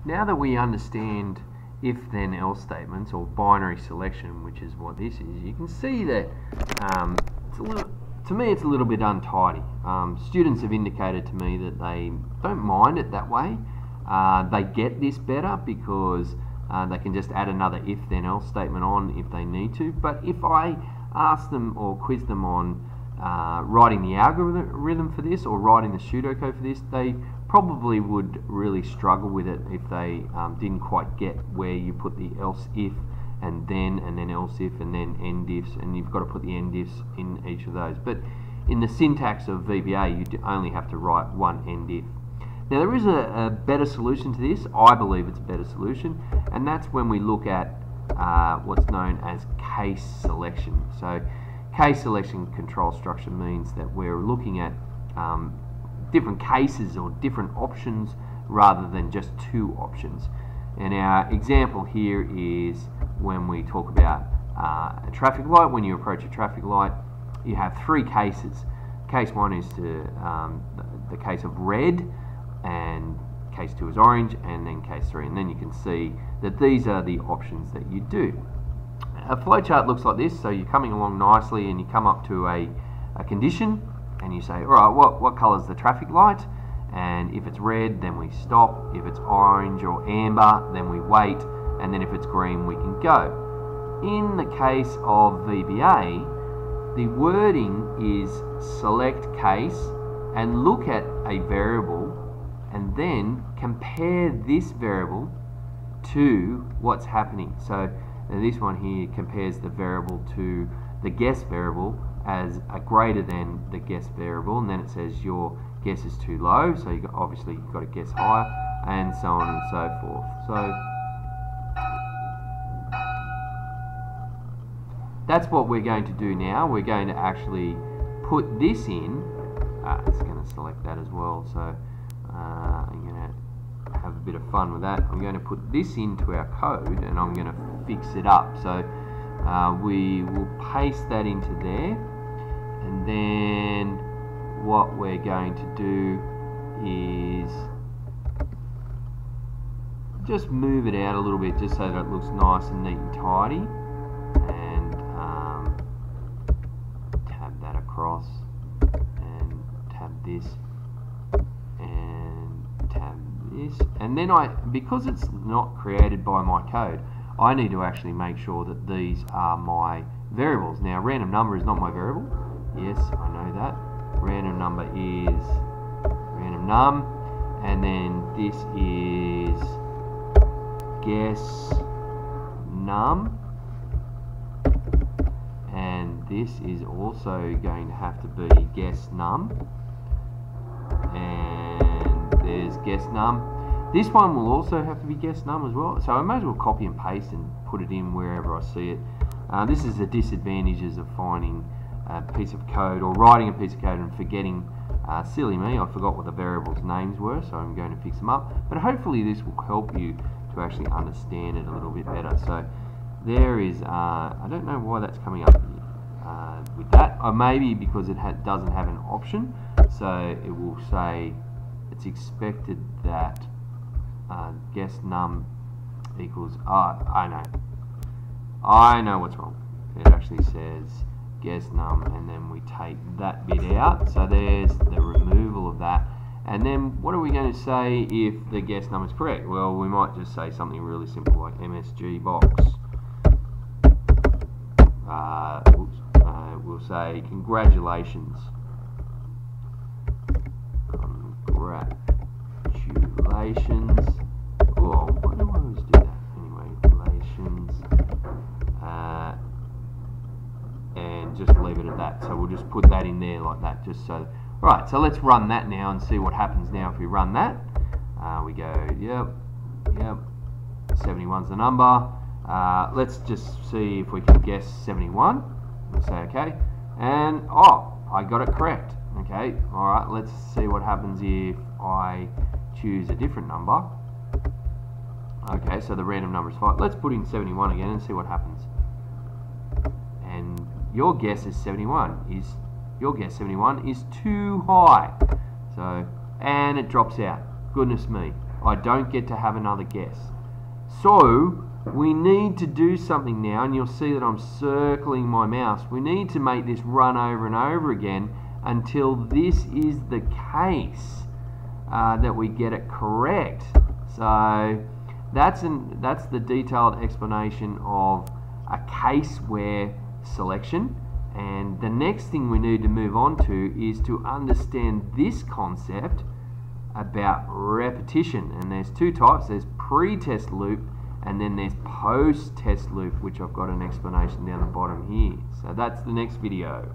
Now that we understand if-then-else statements, or binary selection, which is what this is, you can see that to me it's a little bit untidy. Students have indicated to me that they don't mind it that way. They get this better because they can just add another if-then-else statement on if they need to. But if I ask them or quiz them on writing the algorithm for this or writing the pseudocode for this, they probably would really struggle with it if they didn't quite get where you put the else if and then else if and then end ifs, and you've got to put the end ifs in each of those. But in the syntax of VBA, you only have to write one end if. Now there is a better solution to this. I believe it's a better solution, and that's when we look at what's known as case selection. So case selection control structure means that we're looking at different cases or different options rather than just two options. And our example here is when we talk about a traffic light. When you approach a traffic light, you have three cases. Case one is the case of red, and case two is orange, and then case three. And then you can see that these are the options that you do. A flowchart looks like this. So you're coming along nicely and you come up to a condition and you say, alright, what colour is the traffic light? And if it's red, then we stop. If it's orange or amber, then we wait. And then if it's green, we can go. In the case of VBA, the wording is select case and look at a variable and then compare this variable to what's happening. So this one here compares the variable to the guess variable as a greater than the guess variable, and then it says your guess is too low, so obviously you've got to guess higher, and so on and so forth. So that's what we're going to do now. We're going to actually put this in. It's going to select that as well, so I'm going to have a bit of fun with that. I'm going to put this into our code and I'm going to fix it up. So we will paste that into there, and then what we're going to do is just move it out a little bit just so that it looks nice and neat and tidy, and tab that across and tab this and tab this, and then because it's not created by my code, I need to actually make sure that these are my variables. Now random number is not my variable. Yes, I know that. Random number is random num, and then this is guess num, and this is also going to have to be guess num, and there's guess num. This one will also have to be guess num as well, so I may as well copy and paste and put it in wherever I see it. This is the disadvantages of finding a piece of code or writing a piece of code and forgetting. Silly me, I forgot what the variables' names were, so I'm going to fix them up. But hopefully this will help you to actually understand it a little bit better. So there is, I don't know why that's coming up with that. Or maybe because it doesn't have an option, so it will say it's expected that guess num equals, I know what's wrong. It actually says guess num, and then we take that bit out. So there's the removal of that. And then what are we going to say if the guess num is correct? Well, we might just say something really simple like MSG box. We'll say congratulations. Congratulations. Oh, why do I always do that? Anyway, relations. And just leave it at that. So we'll just put that in there like that, just so. Right, so let's run that now and see what happens now if we run that. We go, yep, 71's the number. Let's just see if we can guess 71. We'll say okay, and oh, I got it correct. Okay, alright, let's see what happens if I choose a different number. Okay, so the random number is 5. Let's put in 71 again and see what happens. And your guess is 71. Your guess 71 is too high. So, and it drops out. Goodness me. I don't get to have another guess. So we need to do something now, and you'll see that I'm circling my mouse. We need to make this run over and over again until this is the case that we get it correct. So that's the detailed explanation of a case where selection. And the next thing we need to move on to is to understand this concept about repetition. And there's two types. There's pre-test loop and then there's post-test loop, which I've got an explanation down the bottom here. So that's the next video.